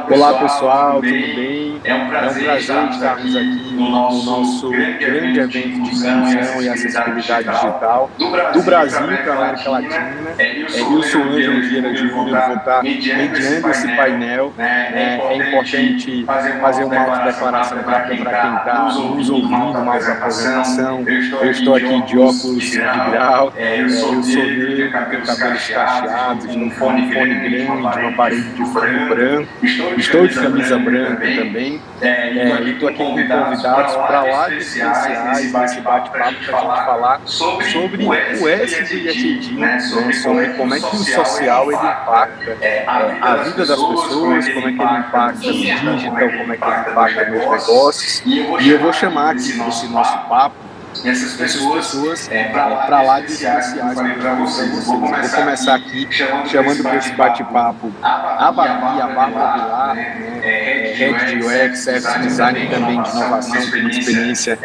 Olá pessoal, tudo bem? É um prazer estarmos aqui no nosso grande evento de inclusão e acessibilidade digital do Brasil para a América Latina. Eu sou Ângelo Vieira Júnior, vou estar mediando esse painel, né? É importante fazer uma autodeclaração rápida para quem está nos ouvindo, uma autoapresentação. Eu estou aqui de óculos de grau, eu sou negro, tenho cabelos cacheados, estou com um fone grande, um aparelho de fundo branco. Estou de camisa branca também, e estou aqui com convidados para lá de especiais nesse bate-papo para a gente falar sobre o S do ISD, né, sobre como é que o social ele impacta a vida das pessoas, como é que ele impacta no digital, como é que ele impacta nos negócios. E eu vou chamar aqui para esse nosso papo essas pessoas para lá de especiais para vocês. Vou começar aqui chamando para esse bate-papo a Babi, a Bárbara Vilar, né, Head de UX, Service Design também de inovação, tem uma experiência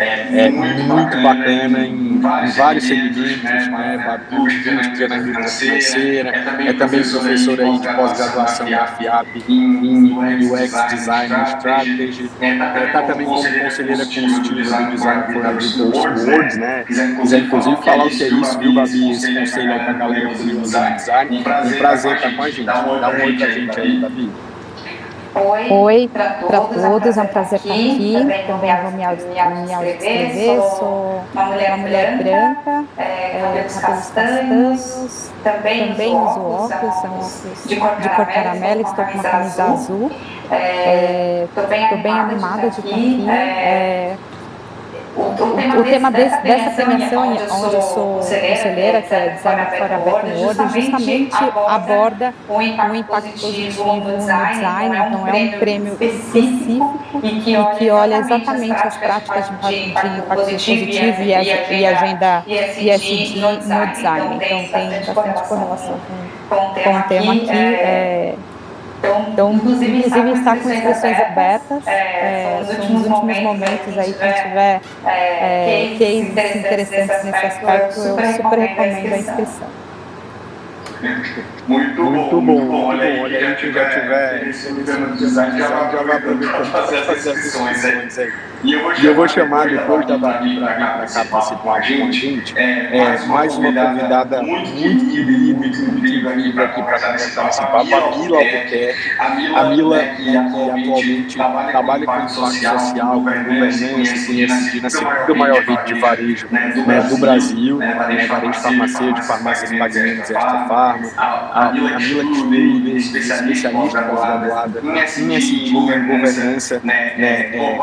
muito bacana em vários segmentos, né, Babi, indústria, na indústria financeira, é também professora aí de pós-graduação da FIAP em UX Design and Strategy, está também como conselheira consultiva do Design for Everyday Words, né? Quiser inclusive falar o que é isso, viu, Babi? Esse conselho aí pra galera curiosa de design. Um prazer estar com a gente. Dá um oi pra gente aí, Babi. Oi para todos, é um prazer estar aqui. Também vou me autodescrever. Sou uma mulher branca, cabelos castanhos, também uso óculos, são óculos de cor caramelo, estou com uma camisa azul. Estou bem animada de estar aqui. O tema dessa premiação, onde eu sou conselheira, que é Design for a Better World, justamente aborda o impacto positivo no design. Então, é um prêmio específico e que olha exatamente as práticas de impacto positivo e agenda ESG no design. Então, tem bastante correlação com o tema aqui. Então, inclusive está com inscrições abertas, são os últimos momentos aí, quem tiver cases interessantes nesse aspecto, eu super recomendo a inscrição. Muito bom. Olha aí, quem já tiver design já vai aproveitar para fazer as inscrições aí. E eu vou chamar depois da Babi para vir para cá participar com a gente, mais uma convidada muito querida aqui para conversar nesse papo, a Mila Albuquerque. A Mila, que atualmente trabalha com impacto social, com governança, com ESG na segunda maior rede de varejo, né, do Brasil, varejo farmacêutico, farmácias Pagamentos e Extrafarma. A Mila que estuda, especialista pós-graduada em ESG, em governança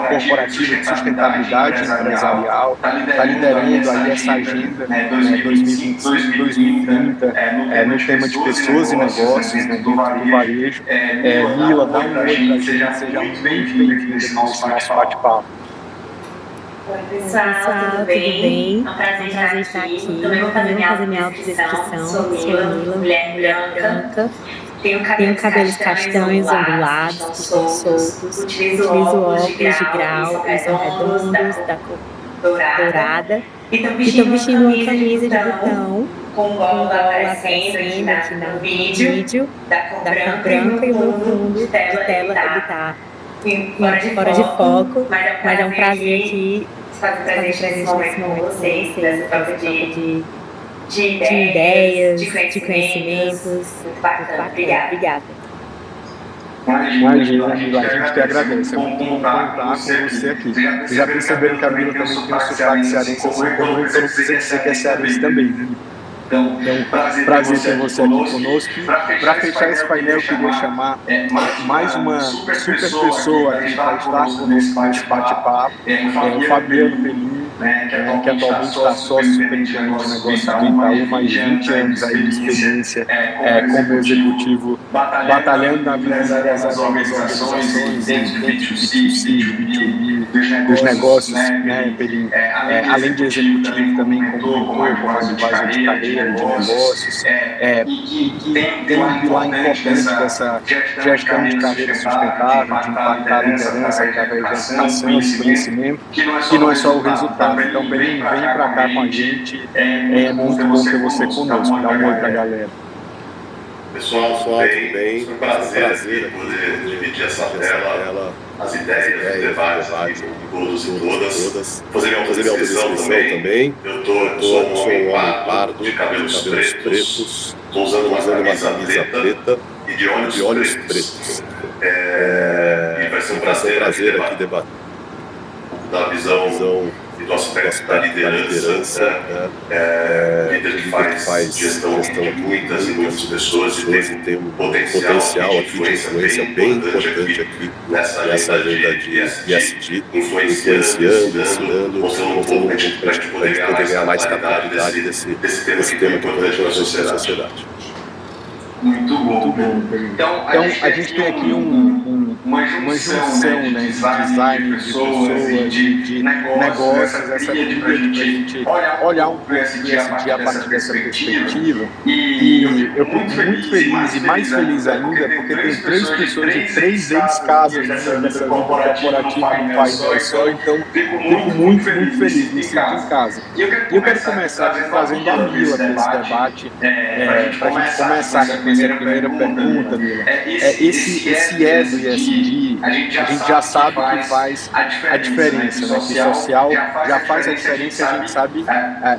corporativa de sustentabilidade empresarial, está liderando aí essa agenda 2025-2030 no tema de pessoas e negócios dentro do varejo. Mila, dá um oi para a gente, seja muito bem-vinda nesse nosso bate-papo. Oi, pessoal, tudo bem? É um prazer estar aqui. Também vou fazer minha autodescrição. Sou Mila, mulher branca. Tenho cabelos castanhos ondulados, que são soltos. Utilizo óculos de grau, eles são redondos, da cor dourada. E estou vestindo uma camisa de botão com gola aparecendo aqui no vídeo, da cor branca, e o meu fundo de tela ele está fora de foco, mas é um prazer aqui fazer presente nesse momento com vocês, nessa troca de ideias, de conhecimentos. Muito bacana. Obrigada. Imagina, Mila, a gente que agradece. É muito bom contar com você aqui. Vocês já perceberam que a Mila também tem um sotaque cearense assim como eu, então não precisa dizer que é cearense também, né? Então, prazer ter você aqui conosco. Para fechar esse painel, eu queria chamar mais uma super pessoa aqui para estar conosco nesse bate-papo, o Fabiano Pelim, que atualmente está sócio superintendente de negócios do Itaú, mais de 20 anos aí de experiência como executivo, batalhando na vida das organizações, dentro do B2C, do B2B, dos negócios, né, Pelim? Além de executivo, também como mentor, como advisor de carreira, de negócios, e que tem um pilar importante dessa gestão de carreira sustentável, de impactar a liderança através da educação, do conhecimento, que não é só o resultado. Então, Pelim, vem para cá com a gente, é muito bom ter você conosco. Dá um oi para a galera. Pessoal, tudo bem? Foi um prazer aqui poder dividir essa tela, as ideias, os debates aqui com todos e todas. Fazer minha autodescrição também. Eu sou um homem pardo, de cabelos pretos, estou usando uma camisa preta e de olhos pretos. E vai ser um prazer aqui debater da visão e do aspecto da liderança, líder que faz gestão de muitas e muitas pessoas e tem um potencial aqui de influência bem importante aqui nessa agenda de ESG, influenciando, ensinando, mostrando um pouco para a gente poder ganhar mais capitalidade desse tema que é importante para a sociedade. Muito bom. Então, a gente tem aqui uma junção, né, de design, de pessoas, de negócios, essa trilha de pra gente olhar um pouco ESG a partir dessa perspectiva. E eu fico muito feliz e mais feliz ainda porque tem 3 pessoas de 3 ex-casos dessa vida corporativa no país só, então fico muito feliz, me sinto em casa. E eu quero começar trazendo a Mila para esse debate, para a gente começar com essa primeira pergunta, Mila. Esse E do ESG, a gente já sabe que faz a diferença, né? Que social já faz a diferença, a gente sabe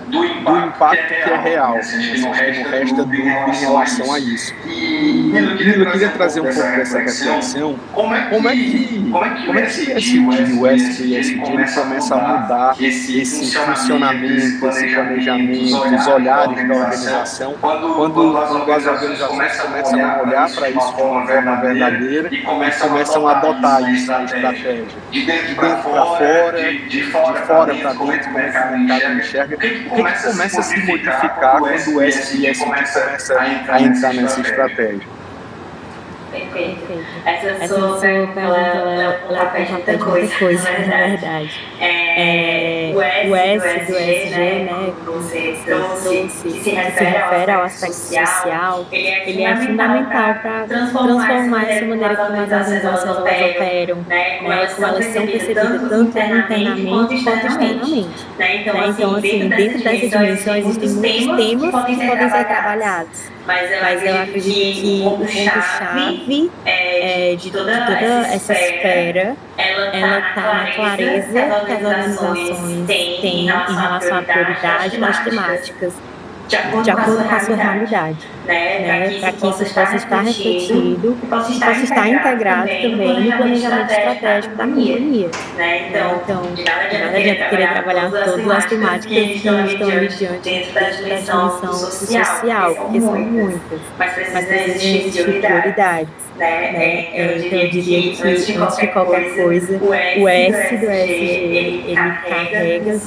do impacto que é real, né? Não resta dúvida em relação a isso. E Mila, eu queria trazer um pouco dessa reflexão. Como é que o ESG ele começa a mudar esse funcionamento, esse planejamento, os olhares da organização, quando as organizações começam a olhar para isso de uma forma verdadeira e começam a adotar isso na estratégia. De dentro para fora, de fora para dentro, como é que o mercado enxerga. O que começa a se modificar quando o ESG começa a entrar nessa estratégia? Perfeito. Essa sua pergunta, ela pede muita coisa, na verdade. O S do ESG, né, você trouxe, que se refere ao aspecto social, ele é fundamental para transformar essa maneira como as organizações operam, né, como elas são percebidas tanto internamente quanto externamente. Então, assim, dentro dessas dimensões existem muitos temas que podem ser trabalhados. Mas eu acredito que o ponto-chave de toda essa esfera, ela está na clareza que as organizações têm em relação à prioridade das temáticas, de acordo com a sua realidade, né? Para que isso possa estar refletido e possa estar integrado também no planejamento estratégico da companhia. Então, de nada adianta querer trabalhar todas as temáticas que estão ali diante da dimensão social, porque são muitas, mas precisam existir prioridades. Então, eu diria que, antes de qualquer coisa, o S do ESG, ele carrega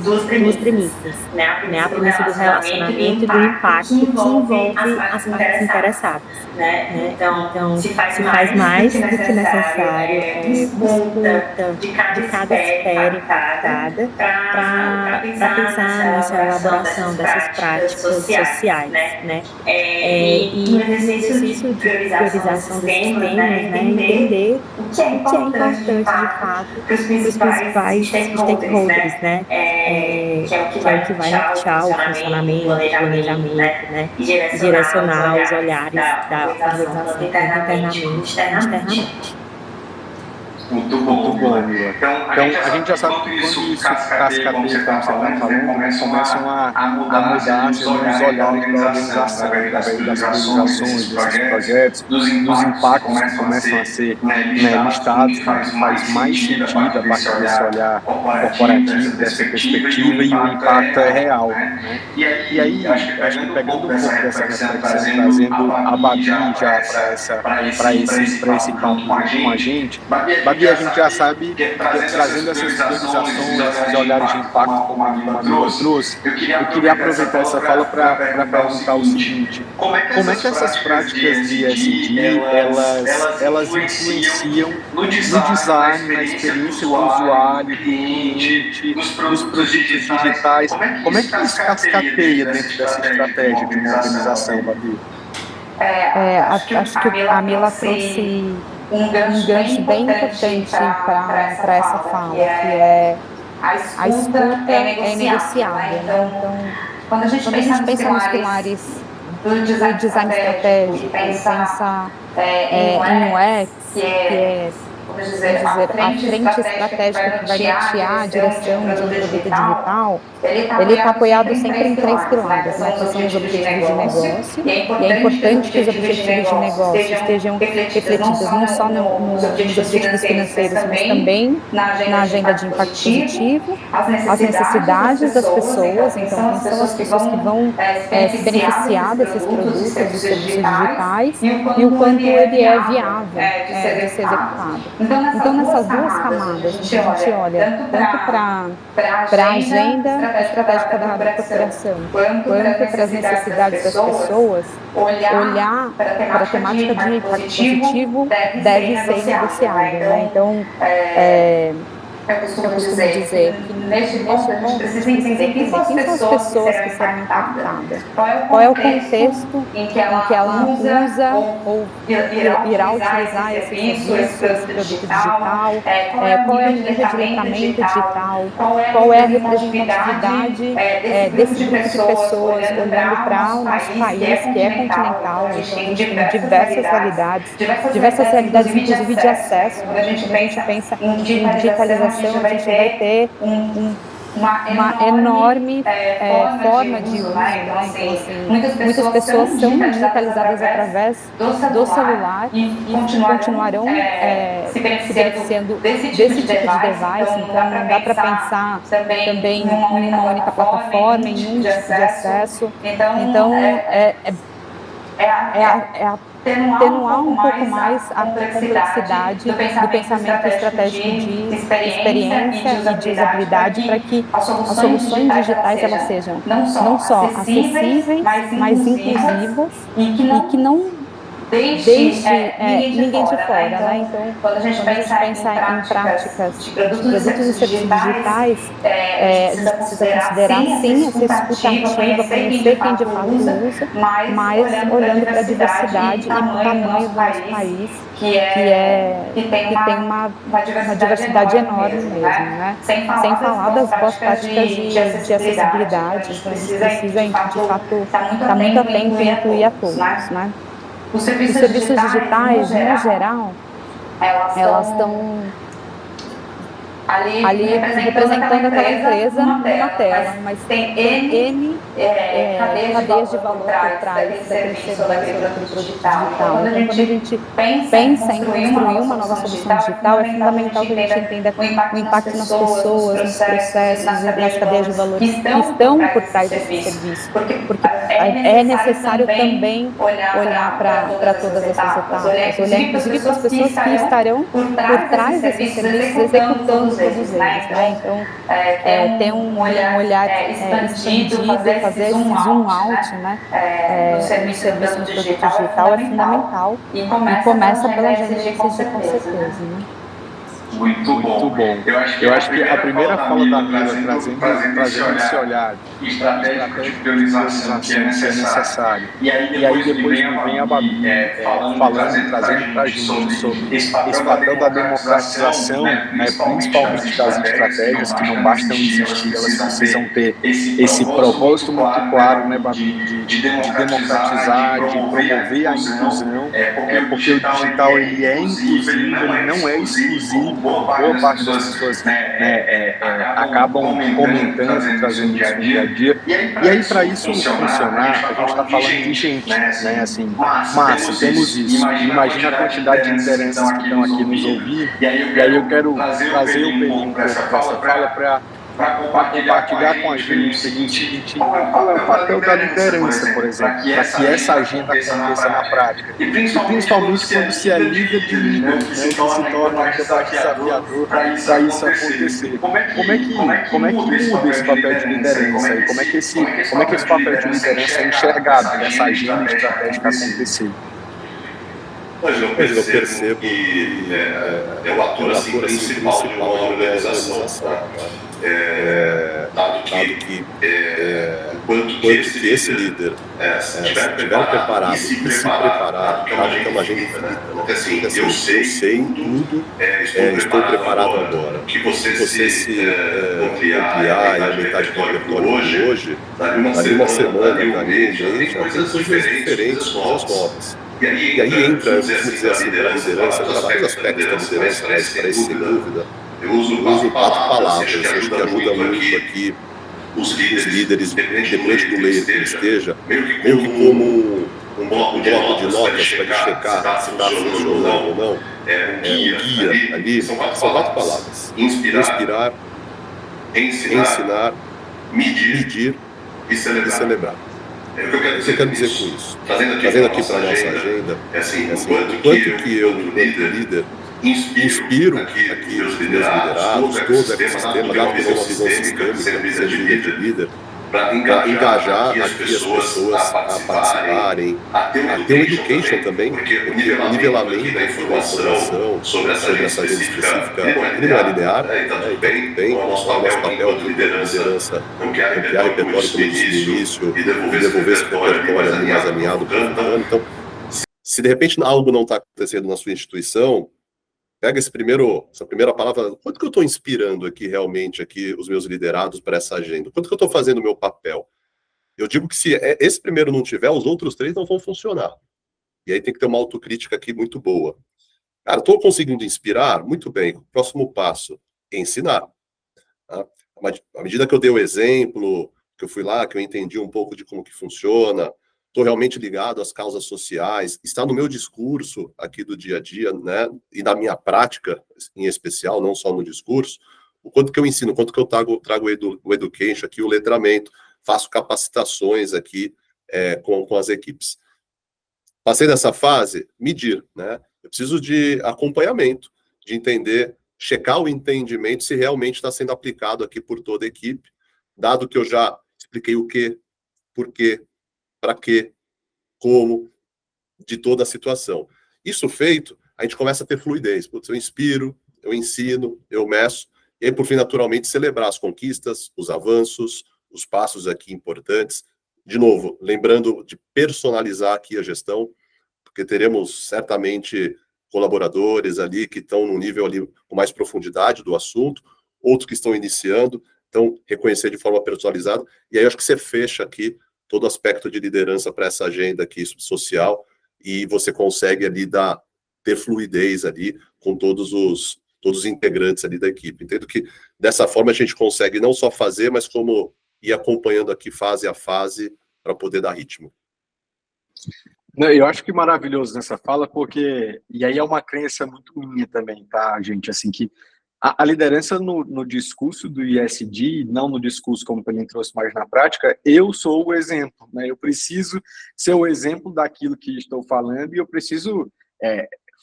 duas premissas, né? A premissa do relacionamento e do impacto que envolve as partes interessadas, né? Então, se faz mais do que necessário disputa de cada esfera impactada para pensar nessa elaboração dessas práticas sociais, né? E no exercício de priorização desses temas, né, entender o que é importante de fato para os principais stakeholders, né, que é o que vai nortear o funcionamento, o planejamento, né, e direcionar os olhares da organização internamente e externamente. Muito bom, Mila. Então, a gente já sabe que quando isso cascateia, como você está falando, começam a mudar os olhares da organização, através das priorizações, desses projetos, dos impactos que começam a ser listados, que faz mais sentido a partir desse olhar corporativo, dessa perspectiva, e o impacto é real. Né? E aí, acho que pegando um pouco dessa reflexão, trazendo a Babi já para esse papo com a gente, Babi, a gente já sabe que trazendo essas priorizações, esses olhares de impacto, como a Mila trouxe, eu queria aproveitar essa fala para perguntar o seguinte: como é que essas práticas de ESG elas influenciam no design, na experiência do usuário, do cliente, nos produtos digitais? Como é que isso cascateia dentro dessa estratégia de uma organização, Babi? Acho que a Mila trouxe um gancho bem importante para essa fala, que é a escuta é negociável. Então, quando a gente pensa nos pilares do design estratégico, pensa em UX, que é, vamos dizer, a frente estratégica que vai nortear a direção de um produto digital, ele está apoiado sempre em 3 pilares, né, que são os objetivos de negócio, e é importante que os objetivos de negócio estejam refletidos não só nos objetivos financeiros, mas também na agenda de impacto positivo, as necessidades das pessoas, então quem são as pessoas que vão se beneficiar desses produtos, dos serviços digitais, e o quanto ele é viável de ser executado. Então, nessas 2 camadas, a gente olha tanto para a agenda estratégica da corporação, quanto para as necessidades das pessoas, olhar para a temática de impacto positivo deve ser negociável, né? Então, eu costumo dizer que neste ponto a gente precisa entender quem são as pessoas que serão impactadas, qual é o contexto em que ela usa ou irá utilizar esse serviço, esse produto digital, qual é o nível de letramento digital, qual é a representatividade desse grupo de pessoas olhando para o nosso país, que é continental, então a gente tem diversas realidades inclusive de acesso. Quando a gente pensa em digitalização, a gente vai ter uma enorme forma de uso, né? Então, assim, muitas pessoas são digitalizadas através do celular e continuarão se beneficiando desse tipo de device, então não dá para pensar também em uma única plataforma, em um tipo de acesso, então atenuar um pouco mais a complexidade do pensamento estratégico de experiência e de usabilidade para que as soluções digitais elas sejam não só acessíveis, mas inclusivas e que não deixe ninguém de fora, né? Então, quando a gente pensa em práticas de produtos e serviços digitais, a gente precisa considerar, sim, essa escutativa, conhecer quem de fato usa, mas olhando para a diversidade e para o tamanho do nosso país, que tem uma diversidade enorme mesmo, né? Sem falar das boas práticas de acessibilidade, então a gente precisa, de fato, estar muito atento e incluir a todos, né? Os serviços digitais, no geral, elas estão ali representando aquela empresa numa tela, mas tem N cadeias de valor por trás daquele serviço, daquele produto digital. Então, quando a gente pensa em construir uma nova solução digital, é fundamental que a gente entenda o impacto nas pessoas, nos processos, nas cadeias de valor que estão por trás desse serviço, porque é necessário também olhar para todas essas etapas, olhar inclusive para as pessoas que estarão por trás desses serviços executando todos eles, né? Então, ter um olhar expandido, fazer esse zoom out, né? No serviço do produto digital é fundamental e começa pela agenda de com certeza, né? Muito bom. Eu acho que a primeira fala da Mila trazendo esse olhar estratégico de priorização que é necessário. E aí depois vem a Babi trazendo para a gente sobre esse papel da democratização, né, principalmente das estratégias, que não bastam existir, elas precisam ter esse propósito muito claro, né, Babi, de democratizar, de promover a inclusão, porque o digital ele é inclusivo, ele não é exclusivo. Boa parte das pessoas acabam comentando, trazendo isso no dia a dia. E aí, para isso funcionar, a gente está falando de gente, né? Assim, massa, temos isso. Imagina a quantidade de lideranças que estão aqui nos ouvindo. E aí eu quero trazer o Peninho para essa fala para compartilhar com a gente o seguinte, qual é o papel da liderança, por exemplo, para que essa agenda aconteça na prática. E principalmente quando se é líder de líder, né, que se torna um debate desafiador para isso acontecer. Como é que muda esse papel de liderança? E como é que esse papel de liderança é enxergado nessa agenda estratégica acontecer? Mas eu percebo que é o ator assim, principal de uma organização, dado que quanto que esse líder, se estiver preparado e se preparar para uma agenda infinita, porque assim, eu sei tudo, estou preparado agora. Que você se ampliar e aumentar de repertório hoje, dali uma semana, dali um mês, já tem coisas diferentes, coisas novas. E aí entra, eu costumo dizer assim, para a liderança, para vários aspectos da liderança, para esse sem dúvida, eu uso 4 palavras, acho que ajuda muito aqui os líderes, independente do layer que ele esteja, meio que como um bloco de notas para ele checar se está funcionando ou não. Um guia ali, são 4 palavras: inspirar, ensinar, medir e celebrar. O que eu quero dizer com isso? Trazendo aqui para a nossa agenda, é assim, o quanto que eu, enquanto líder, inspiro aqui os meus liderados, todo o ecossistema, dado que eu sou uma visão sistêmica, sendo líder, para engajar aqui as pessoas a participarem, a ter um education também, porque o nivelamento da informação sobre essa agenda específica, ele não é linear, então tudo bem, o nosso papel de liderança é ampliar repertório, como eu disse no início, e devolver esse repertório ali mais alinhado com o plano. Então, se de repente algo não está acontecendo na sua instituição, pega essa primeira palavra, quanto que eu estou inspirando aqui realmente os meus liderados para essa agenda? Quanto que eu estou fazendo o meu papel? Eu digo que se esse primeiro não tiver, os outros 3 não vão funcionar. E aí tem que ter uma autocrítica aqui muito boa. Cara, estou conseguindo inspirar? Muito bem. O próximo passo é ensinar. Tá? À medida que eu dei o exemplo, que eu fui lá, que eu entendi um pouco de como que funciona, estou realmente ligado às causas sociais, está no meu discurso aqui do dia a dia, né, e na minha prática em especial, não só no discurso, o quanto que eu ensino, o quanto que eu trago o education aqui, o letramento, faço capacitações aqui com as equipes. Passei dessa fase, medir, né, eu preciso de acompanhamento, de entender, checar o entendimento se realmente está sendo aplicado aqui por toda a equipe, dado que eu já expliquei o que, por quê, para quê, como, de toda a situação. Isso feito, a gente começa a ter fluidez. Putz, eu inspiro, eu ensino, eu meço, e aí, por fim, naturalmente, celebrar as conquistas, os avanços, os passos aqui importantes. De novo, lembrando de personalizar aqui a gestão, porque teremos certamente colaboradores ali que estão no nível ali com mais profundidade do assunto, outros que estão iniciando, então reconhecer de forma personalizada, e aí acho que você fecha aqui todo aspecto de liderança para essa agenda aqui social, e você consegue ali ter fluidez ali com todos os integrantes ali da equipe. Entendo que dessa forma a gente consegue não só fazer, mas como ir acompanhando aqui fase a fase para poder dar ritmo. Eu acho que maravilhoso nessa fala, porque, e aí é uma crença muito minha também, tá, gente, assim, que a liderança no discurso do ISD, não no discurso como ele trouxe, mas na prática, eu sou o exemplo, né? Eu preciso ser o exemplo daquilo que estou falando e eu preciso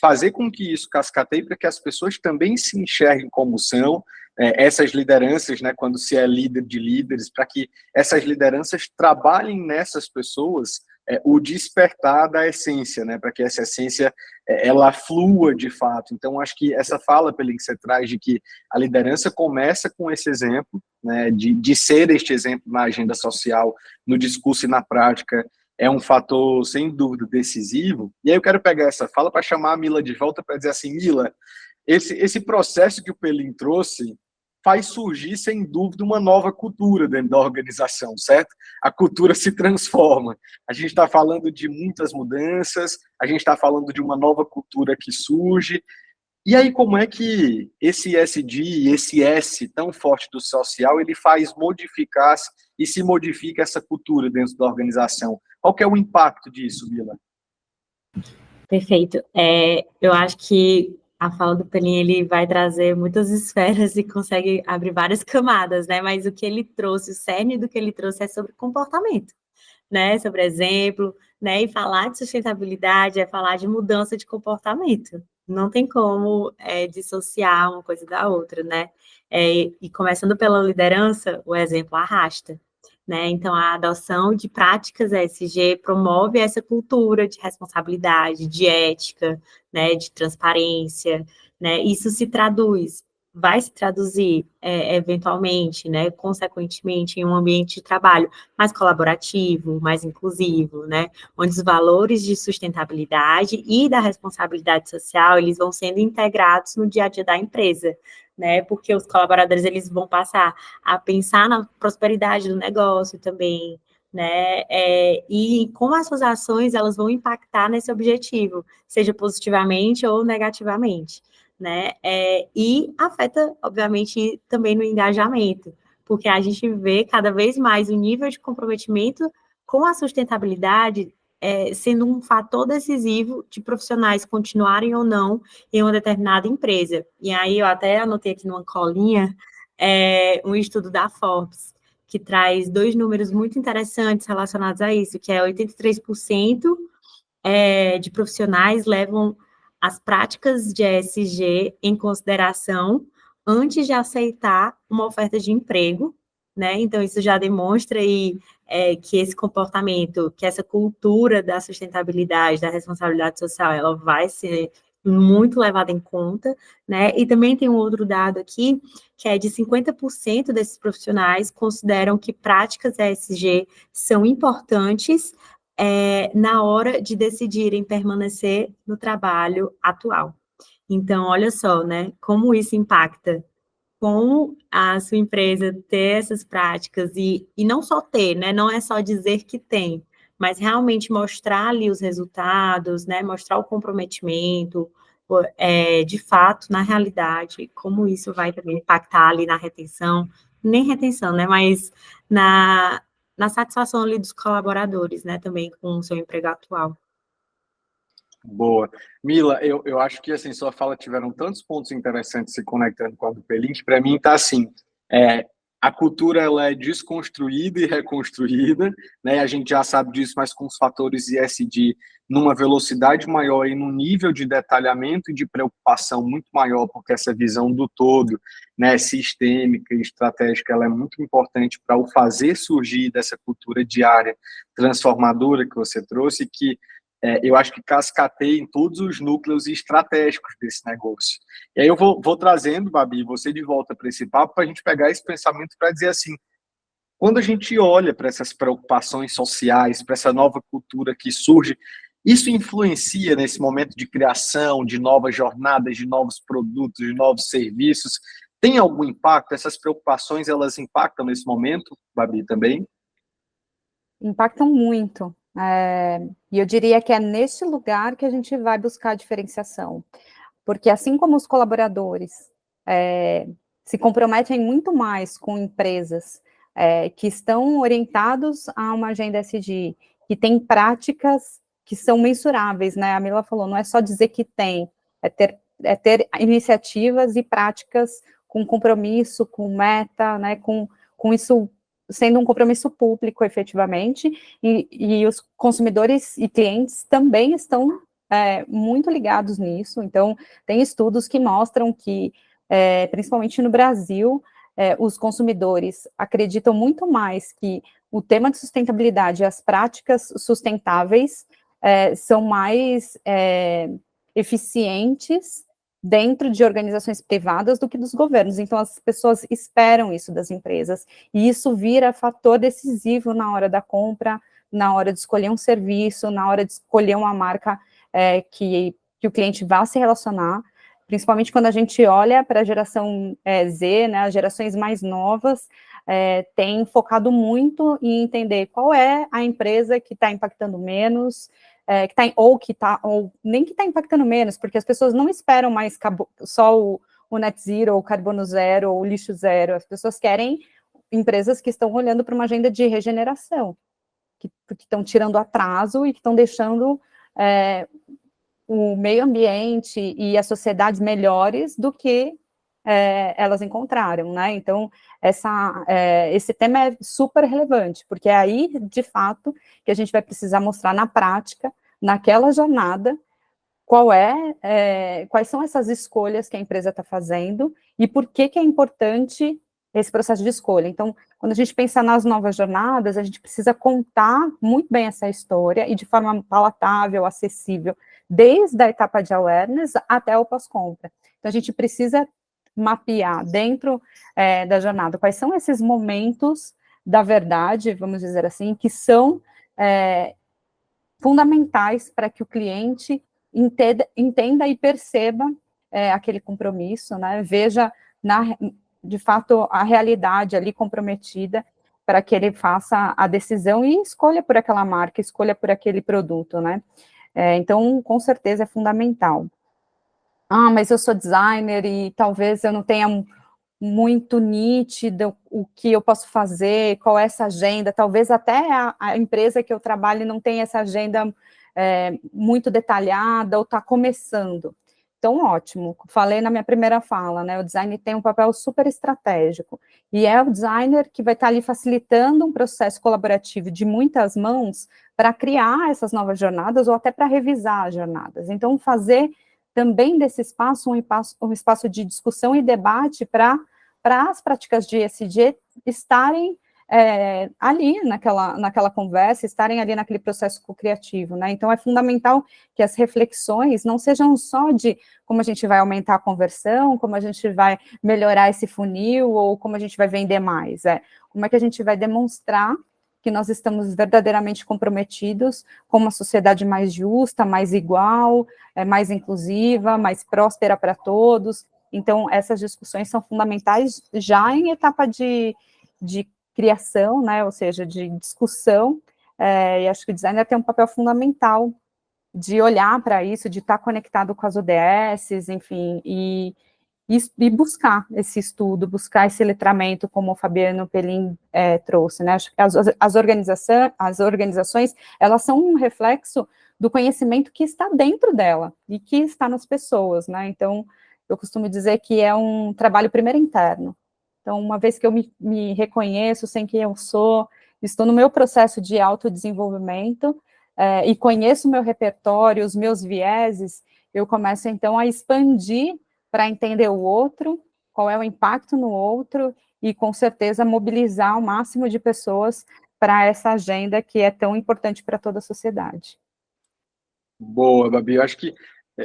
fazer com que isso cascateie para que as pessoas também se enxerguem como são, essas lideranças, né, quando se é líder de líderes, para que essas lideranças trabalhem nessas pessoas o despertar da essência, né, para que essa essência ela flua de fato. Então, acho que essa fala, Pelin, que você traz de que a liderança começa com esse exemplo, né, de ser este exemplo na agenda social, no discurso e na prática, é um fator, sem dúvida, decisivo. E aí eu quero pegar essa fala para chamar a Mila de volta para dizer assim, Mila, esse processo que o Pelin trouxe faz surgir, sem dúvida, uma nova cultura dentro da organização, certo? A cultura se transforma. A gente está falando de muitas mudanças, a gente está falando de uma nova cultura que surge. E aí, como é que esse ESG, esse S tão forte do social, ele faz modificar e se modifica essa cultura dentro da organização? Qual que é o impacto disso, Mila? Perfeito. Eu acho que a fala do Pelin, ele vai trazer muitas esferas e consegue abrir várias camadas, né? Mas o que ele trouxe, o cerne do que ele trouxe é sobre comportamento, né? Sobre exemplo, né? E falar de sustentabilidade é falar de mudança de comportamento. Não tem como dissociar uma coisa da outra, né? E começando pela liderança, o exemplo arrasta. Né? Então, a adoção de práticas ESG promove essa cultura de responsabilidade, de ética, né? De transparência, né? Isso se traduz vai se traduzir, eventualmente, né, consequentemente, em um ambiente de trabalho mais colaborativo, mais inclusivo, né, onde os valores de sustentabilidade e da responsabilidade social, eles vão sendo integrados no dia a dia da empresa, né, porque os colaboradores, eles vão passar a pensar na prosperidade do negócio também, né, e como as suas ações, elas vão impactar nesse objetivo, seja positivamente ou negativamente, né? E afeta, obviamente, também no engajamento, porque a gente vê cada vez mais o nível de comprometimento com a sustentabilidade sendo um fator decisivo de profissionais continuarem ou não em uma determinada empresa. E aí eu até anotei aqui numa colinha um estudo da Forbes, que traz 2 números muito interessantes relacionados a isso, que é 83% de profissionais levam as práticas de ESG em consideração antes de aceitar uma oferta de emprego, né? Então, isso já demonstra aí que esse comportamento, que essa cultura da sustentabilidade, da responsabilidade social, ela vai ser muito levada em conta, né? E também tem um outro dado aqui, que é de 50% desses profissionais consideram que práticas ESG são importantes na hora de decidirem permanecer no trabalho atual. Então, olha só, né, como isso impacta com a sua empresa ter essas práticas e não só ter, né, não é só dizer que tem, mas realmente mostrar ali os resultados, né, mostrar o comprometimento, de fato, na realidade, como isso vai também impactar ali na retenção, nem retenção, né, mas na satisfação ali dos colaboradores, né, também com o seu emprego atual. Boa. Mila, eu acho que, assim, sua fala tiveram tantos pontos interessantes se conectando com a do Pelink. Para mim, tá assim, é, a cultura ela é desconstruída e reconstruída, né? A gente já sabe disso, mas com os fatores ESG numa velocidade maior e num nível de detalhamento e de preocupação muito maior, porque essa visão do todo, né, sistêmica e estratégica, ela é muito importante para o fazer surgir dessa cultura diária transformadora que você trouxe, que eu acho que cascateia em todos os núcleos estratégicos desse negócio. E aí eu vou trazendo, Babi, você de volta para esse papo, para a gente pegar esse pensamento para dizer assim, quando a gente olha para essas preocupações sociais, para essa nova cultura que surge, isso influencia nesse momento de criação, de novas jornadas, de novos produtos, de novos serviços? Tem algum impacto? Essas preocupações, elas impactam nesse momento, Babi, também? Impactam muito. E eu diria que é neste lugar que a gente vai buscar a diferenciação. Porque assim como os colaboradores se comprometem muito mais com empresas que estão orientados a uma agenda SG, que tem práticas que são mensuráveis, né? A Mila falou, não é só dizer que tem, é ter iniciativas e práticas com compromisso, com meta, né? Com isso sendo um compromisso público, efetivamente, e os consumidores e clientes também estão muito ligados nisso. Então, tem estudos que mostram que, principalmente no Brasil, os consumidores acreditam muito mais que o tema de sustentabilidade e as práticas sustentáveis são mais eficientes dentro de organizações privadas do que dos governos. Então, as pessoas esperam isso das empresas, e isso vira fator decisivo na hora da compra, na hora de escolher um serviço, na hora de escolher uma marca que o cliente vá se relacionar, principalmente quando a gente olha para a geração Z, né, as gerações mais novas, tem focado muito em entender qual é a empresa que está impactando menos, ou nem que está impactando menos, porque as pessoas não esperam mais só o net zero, o carbono zero, ou o lixo zero, as pessoas querem empresas que estão olhando para uma agenda de regeneração, que estão tirando atraso e que estão deixando o meio ambiente e as sociedades melhores do que elas encontraram, né? Então, esse tema é super relevante, porque é aí, de fato, que a gente vai precisar mostrar na prática, naquela jornada, quais são essas escolhas que a empresa está fazendo e por que é importante esse processo de escolha. Então, quando a gente pensa nas novas jornadas, a gente precisa contar muito bem essa história e de forma palatável, acessível, desde a etapa de awareness até o pós-compra. Então, a gente precisa mapear dentro da jornada quais são esses momentos da verdade, vamos dizer assim, que são fundamentais para que o cliente entenda e perceba aquele compromisso, né? Veja, de fato, a realidade ali comprometida para que ele faça a decisão e escolha por aquela marca, escolha por aquele produto, né? Então, com certeza, é fundamental. Mas eu sou designer e talvez eu não tenha muito nítido o que eu posso fazer, qual é essa agenda, talvez até a empresa que eu trabalho não tenha essa agenda muito detalhada ou está começando. Então, ótimo, falei na minha primeira fala, né, o design tem um papel super estratégico, e é o designer que vai estar ali facilitando um processo colaborativo de muitas mãos para criar essas novas jornadas ou até para revisar as jornadas. Então, fazer também desse espaço um espaço de discussão e debate para as práticas de ESG estarem ali naquela conversa, estarem ali naquele processo co-criativo, né? Então, é fundamental que as reflexões não sejam só de como a gente vai aumentar a conversão, como a gente vai melhorar esse funil, ou como a gente vai vender mais, como é que a gente vai demonstrar que nós estamos verdadeiramente comprometidos com uma sociedade mais justa, mais igual, mais inclusiva, mais próspera para todos. Então, essas discussões são fundamentais já em etapa de criação, né, ou seja, de discussão, e acho que o designer tem um papel fundamental de olhar para isso, de estar conectado com as ODS, enfim, e buscar esse estudo, buscar esse letramento, como o Fabiano Pelin trouxe, né? Acho que as organizações, elas são um reflexo do conhecimento que está dentro dela e que está nas pessoas, né? Então, eu costumo dizer que é um trabalho primeiro interno. Então, uma vez que eu me reconheço, sei quem eu sou, estou no meu processo de autodesenvolvimento e conheço o meu repertório, os meus vieses, eu começo, então, a expandir para entender o outro, qual é o impacto no outro, e com certeza mobilizar o máximo de pessoas para essa agenda que é tão importante para toda a sociedade. Boa, Babi, eu acho que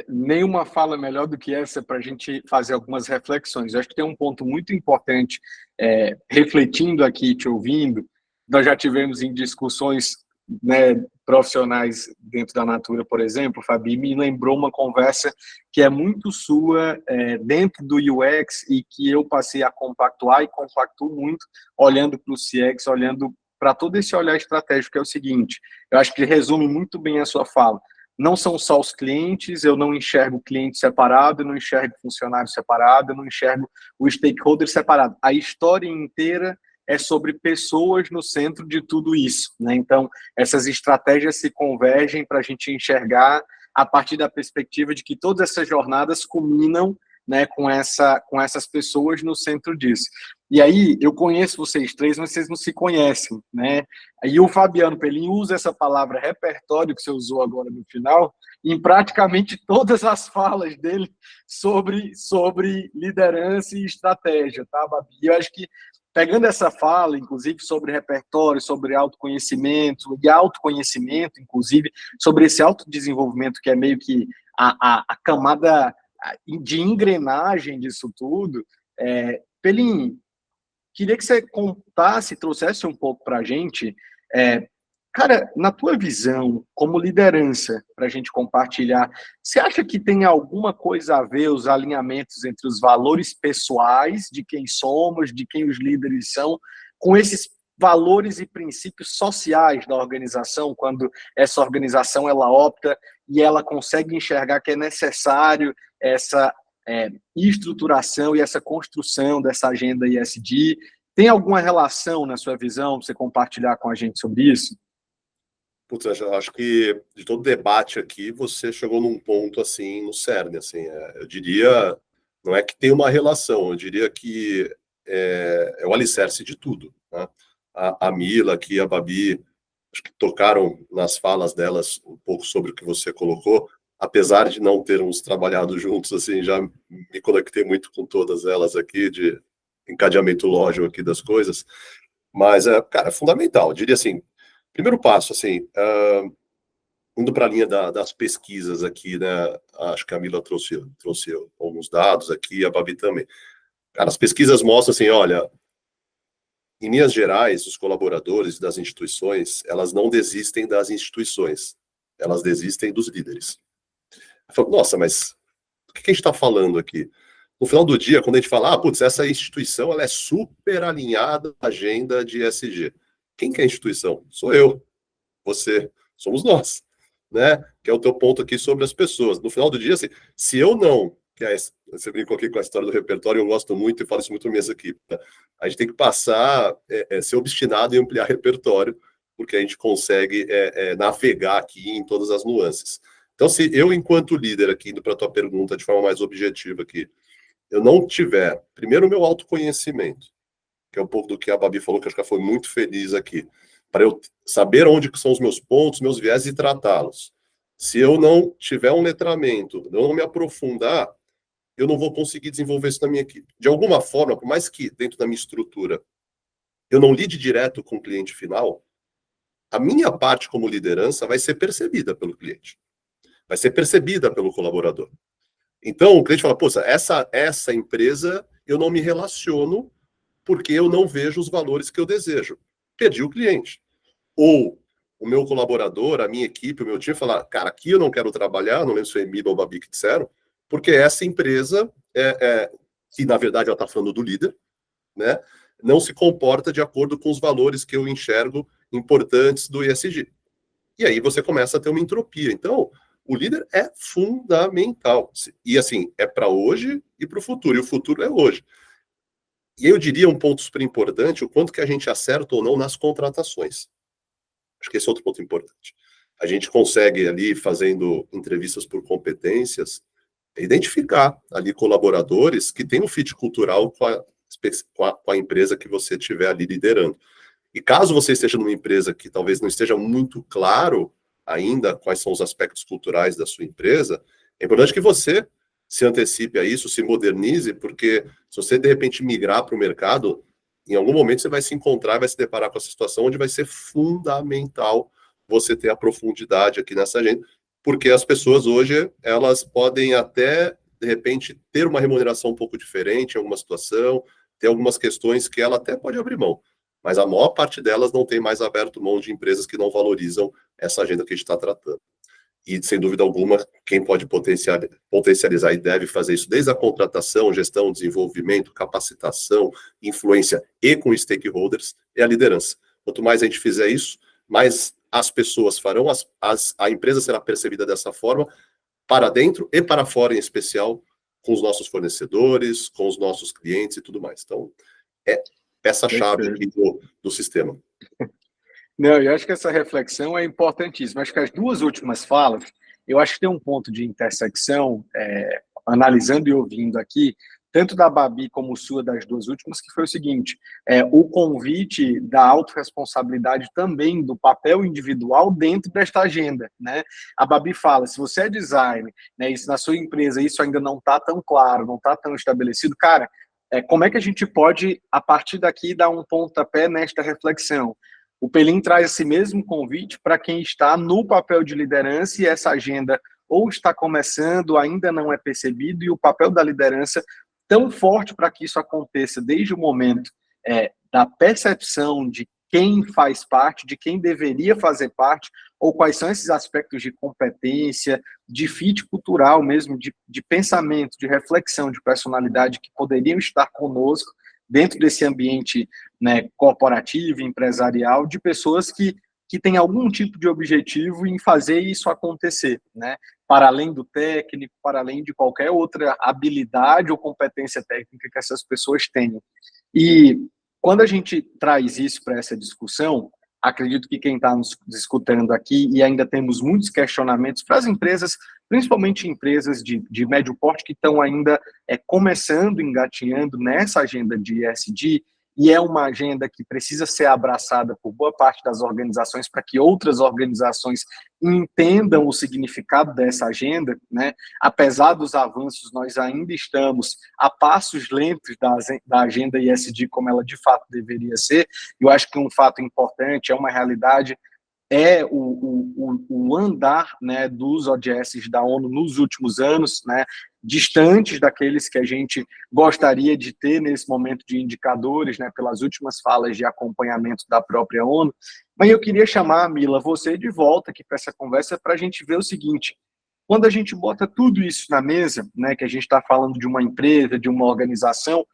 nenhuma fala melhor do que essa para a gente fazer algumas reflexões. Eu acho que tem um ponto muito importante, refletindo aqui, te ouvindo, nós já tivemos em discussões, né, profissionais dentro da Natura, por exemplo, Fabi, me lembrou uma conversa que é muito sua dentro do UX e que eu passei a compactuar e compactuo muito olhando para o CX, olhando para todo esse olhar estratégico, que é o seguinte, eu acho que resume muito bem a sua fala. Não são só os clientes, eu não enxergo o cliente separado, eu não enxergo o funcionário separado, eu não enxergo o stakeholder separado. A história inteira é sobre pessoas no centro de tudo isso, né? Então, essas estratégias se convergem para a gente enxergar a partir da perspectiva de que todas essas jornadas culminam, né, com essas pessoas no centro disso. E aí, eu conheço vocês três, mas vocês não se conhecem, né? E o Fabiano Pelin usa essa palavra repertório, que você usou agora no final, em praticamente todas as falas dele sobre liderança e estratégia, tá, Babi? Eu acho que, pegando essa fala, inclusive, sobre repertório, sobre autoconhecimento, e autoconhecimento, inclusive, sobre esse autodesenvolvimento, que é meio que a camada de engrenagem disso tudo, Pelin, queria que você contasse, trouxesse um pouco para a gente, cara, na tua visão, como liderança, para a gente compartilhar, você acha que tem alguma coisa a ver os alinhamentos entre os valores pessoais de quem somos, de quem os líderes são, com esses valores e princípios sociais da organização, quando essa organização ela opta e ela consegue enxergar que é necessário essa estruturação e essa construção dessa agenda ESG? Tem alguma relação na sua visão, para você compartilhar com a gente sobre isso? Putz, acho que de todo debate aqui, você chegou num ponto, assim, no cerne, assim, eu diria, não é que tem uma relação, eu diria que é o alicerce de tudo, né? A Mila aqui, a Babi, acho que tocaram nas falas delas um pouco sobre o que você colocou, apesar de não termos trabalhado juntos, assim, já me conectei muito com todas elas aqui, de encadeamento lógico aqui das coisas, mas, cara, é fundamental, eu diria assim, primeiro passo, assim, indo para a linha das pesquisas aqui, né, acho que a Mila trouxe alguns dados aqui, a Babi também. Cara, as pesquisas mostram assim, olha, em Minas Gerais, os colaboradores das instituições, elas não desistem das instituições, elas desistem dos líderes. Eu falo, nossa, mas o que a gente está falando aqui? No final do dia, quando a gente fala, putz, essa instituição ela é super alinhada à agenda de ESG. Quem que é a instituição? Sou eu, você, somos nós, né? Que é o teu ponto aqui sobre as pessoas. No final do dia, assim, se eu não, você brincou aqui com a história do repertório, eu gosto muito e falo isso muito mesmo aqui. Tá? A gente tem que passar, ser obstinado em ampliar repertório, porque a gente consegue navegar aqui em todas as nuances. Então, se eu, enquanto líder aqui, indo para a tua pergunta de forma mais objetiva aqui, eu não tiver, primeiro, o meu autoconhecimento, que é um pouco do que a Babi falou, que acho que ela foi muito feliz aqui, para eu saber onde são os meus pontos, meus viés e tratá-los. Se eu não tiver um letramento, não me aprofundar, eu não vou conseguir desenvolver isso na minha equipe. De alguma forma, por mais que dentro da minha estrutura eu não lide direto com o cliente final, a minha parte como liderança vai ser percebida pelo cliente, vai ser percebida pelo colaborador. Então, o cliente fala, pô, essa empresa eu não me relaciono porque eu não vejo os valores que eu desejo. Perdi o cliente. Ou o meu colaborador, a minha equipe, o meu time, falar, cara, aqui eu não quero trabalhar, não lembro se foi Emílio ou Babi que disseram, porque essa empresa, que na verdade ela está falando do líder, né, não se comporta de acordo com os valores que eu enxergo importantes do ESG. E aí você começa a ter uma entropia. Então, o líder é fundamental. E assim, é para hoje e para o futuro. E o futuro é hoje. E eu diria um ponto super importante, o quanto que a gente acerta ou não nas contratações. Acho que esse é outro ponto importante. A gente consegue ali, fazendo entrevistas por competências, identificar ali colaboradores que têm um fit cultural com a empresa que você estiver ali liderando. E caso você esteja numa empresa que talvez não esteja muito claro ainda quais são os aspectos culturais da sua empresa, é importante que você se antecipe a isso, se modernize, porque se você de repente migrar para o mercado, em algum momento você vai se encontrar, vai se deparar com essa situação onde vai ser fundamental você ter a profundidade aqui nessa agenda, porque as pessoas hoje, elas podem até, de repente, ter uma remuneração um pouco diferente em alguma situação, ter algumas questões que ela até pode abrir mão, mas a maior parte delas não tem mais aberto mão de empresas que não valorizam essa agenda que a gente está tratando. E, sem dúvida alguma, quem pode potencializar e deve fazer isso desde a contratação, gestão, desenvolvimento, capacitação, influência e com stakeholders, é a liderança. Quanto mais a gente fizer isso, mais as pessoas farão, a empresa será percebida dessa forma, para dentro e para fora, em especial, com os nossos fornecedores, com os nossos clientes e tudo mais. Então, é peça-chave aqui do sistema. Não, eu acho que essa reflexão é importantíssima. Acho que as duas últimas falas, eu acho que tem um ponto de intersecção, analisando e ouvindo aqui, tanto da Babi como sua, das duas últimas, que foi o seguinte, o convite da autorresponsabilidade também do papel individual dentro desta agenda, né? A Babi fala, se você é designer, né, isso na sua empresa, isso ainda não está tão claro, não está tão estabelecido, cara, como é que a gente pode, a partir daqui, dar um pontapé nesta reflexão? O Pelim traz esse mesmo convite para quem está no papel de liderança e essa agenda ou está começando, ainda não é percebido, e o papel da liderança tão forte para que isso aconteça desde o momento da percepção de quem faz parte, de quem deveria fazer parte, ou quais são esses aspectos de competência, de fit cultural mesmo, de pensamento, de reflexão, de personalidade que poderiam estar conosco dentro desse ambiente, né, corporativo, empresarial, de pessoas que têm algum tipo de objetivo em fazer isso acontecer, né? Para além do técnico, para além de qualquer outra habilidade ou competência técnica que essas pessoas tenham. E quando a gente traz isso para essa discussão, acredito que quem está nos escutando aqui, e ainda temos muitos questionamentos para as empresas, principalmente empresas de médio porte que estão ainda começando, engatinhando nessa agenda de ESG, e é uma agenda que precisa ser abraçada por boa parte das organizações para que outras organizações entendam o significado dessa agenda, né? Apesar dos avanços, nós ainda estamos a passos lentos da agenda ESG como ela de fato deveria ser. Eu acho que um fato importante, é uma realidade, é o andar, né, dos ODS da ONU nos últimos anos, né, distantes daqueles que a gente gostaria de ter nesse momento de indicadores, né, pelas últimas falas de acompanhamento da própria ONU. Mas eu queria chamar, Mila, você de volta aqui para essa conversa para a gente ver o seguinte: quando a gente bota tudo isso na mesa, né, que a gente está falando de uma empresa, de uma organização,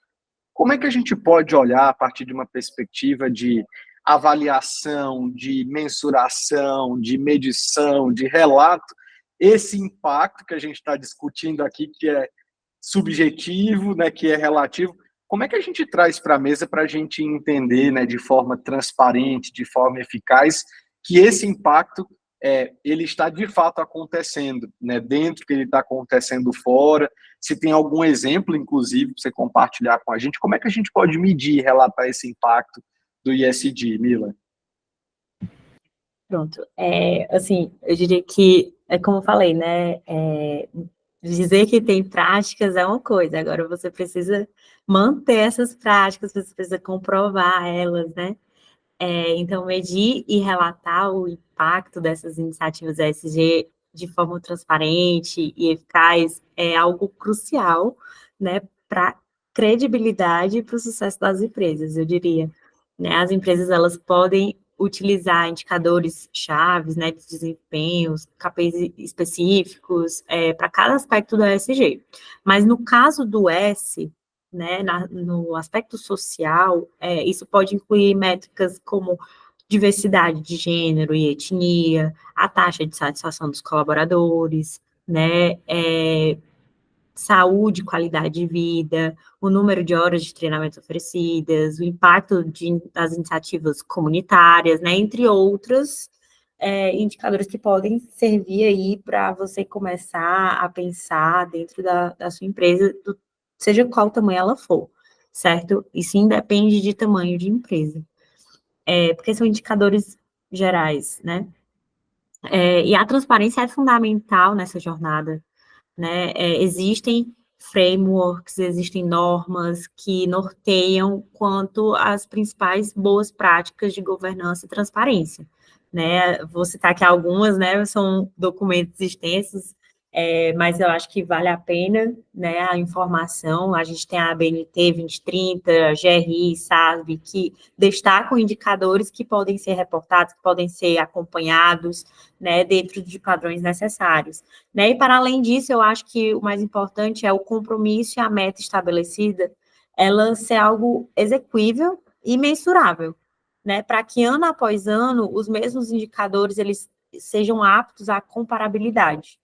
como é que a gente pode olhar a partir de uma perspectiva de avaliação, de mensuração, de medição, de relato, esse impacto que a gente está discutindo aqui, que é subjetivo, né, que é relativo, como é que a gente traz para a mesa para a gente entender, né, de forma transparente, de forma eficaz, que esse impacto ele está de fato acontecendo, né, dentro, que ele está acontecendo fora? Se tem algum exemplo, inclusive, para você compartilhar com a gente, como é que a gente pode medir e relatar esse impacto do ISD, Mila? Pronto. Assim, eu diria que, como eu falei, né, dizer que tem práticas é uma coisa, agora você precisa manter essas práticas, você precisa comprovar elas, né? Então, medir e relatar o impacto dessas iniciativas ESG de forma transparente e eficaz é algo crucial, né, para credibilidade e para o sucesso das empresas, eu diria. Né? As empresas, elas podem utilizar indicadores chaves, né, de desempenhos, KPIs específicos, para cada aspecto do ESG. Mas no caso do S, né, no aspecto social, isso pode incluir métricas como diversidade de gênero e etnia, a taxa de satisfação dos colaboradores, né, saúde, qualidade de vida, o número de horas de treinamento oferecidas, o impacto das iniciativas comunitárias, né, entre outros indicadores que podem servir aí para você começar a pensar dentro da sua empresa, seja qual tamanho ela for, certo? E sim depende de tamanho de empresa. Porque são indicadores gerais, né? E a transparência é fundamental nessa jornada, né? Existem frameworks, existem normas que norteiam quanto às principais boas práticas de governança e transparência, né? Vou citar aqui algumas, né? São documentos extensos, mas eu acho que vale a pena, né, a informação. A gente tem a ABNT 2030, a GRI, SASB, que destacam indicadores que podem ser reportados, que podem ser acompanhados, né, dentro de padrões necessários. Né? E, para além disso, eu acho que o mais importante é o compromisso e a meta estabelecida, ela ser algo execuível e mensurável, né? Para que, ano após ano, os mesmos indicadores eles sejam aptos à comparabilidade.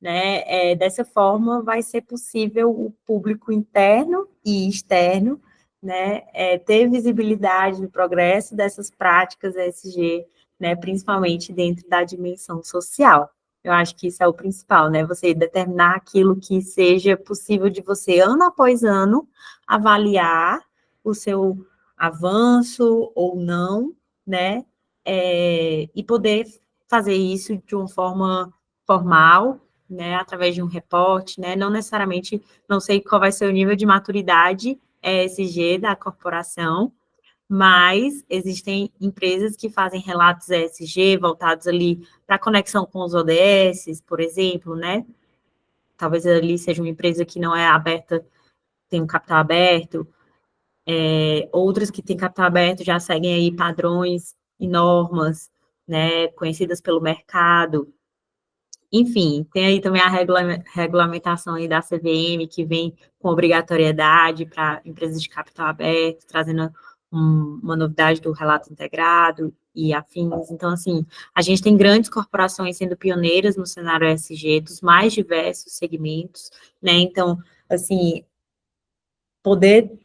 Né? Dessa forma, vai ser possível o público interno e externo, né, ter visibilidade do progresso dessas práticas ESG, né, principalmente dentro da dimensão social. Eu acho que isso é o principal, né? Você determinar aquilo que seja possível de você, ano após ano, avaliar o seu avanço ou não, né? E poder fazer isso de uma forma formal, né, através de um reporte, né, não necessariamente, não sei qual vai ser o nível de maturidade ESG da corporação, mas existem empresas que fazem relatos ESG voltados ali para conexão com os ODS, por exemplo, né, talvez ali seja uma empresa que não é aberta, tem um capital aberto, outras que têm capital aberto já seguem aí padrões e normas, né, conhecidas pelo mercado. Enfim, tem aí também a regulamentação aí da CVM, que vem com obrigatoriedade para empresas de capital aberto, trazendo uma novidade do relato integrado e afins. Então, assim, a gente tem grandes corporações sendo pioneiras no cenário ESG, dos mais diversos segmentos, né? Então, assim, poder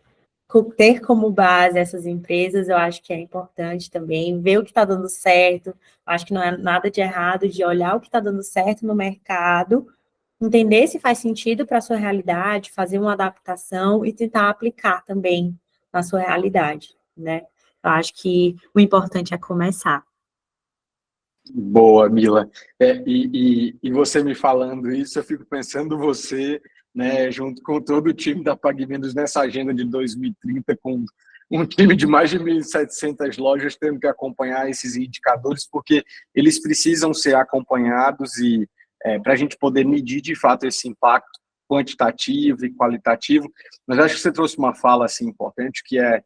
ter como base essas empresas, eu acho que é importante também, ver o que está dando certo, acho que não é nada de errado de olhar o que está dando certo no mercado, entender se faz sentido para a sua realidade, fazer uma adaptação e tentar aplicar também na sua realidade, né? Eu acho que o importante é começar. Boa, Mila. E você me falando isso, eu fico pensando você, né, junto com todo o time da PagMenos nessa agenda de 2030, com um time de mais de 1.700 lojas tendo que acompanhar esses indicadores, porque eles precisam ser acompanhados e para a gente poder medir de fato esse impacto quantitativo e qualitativo. Mas acho que você trouxe uma fala assim importante, que é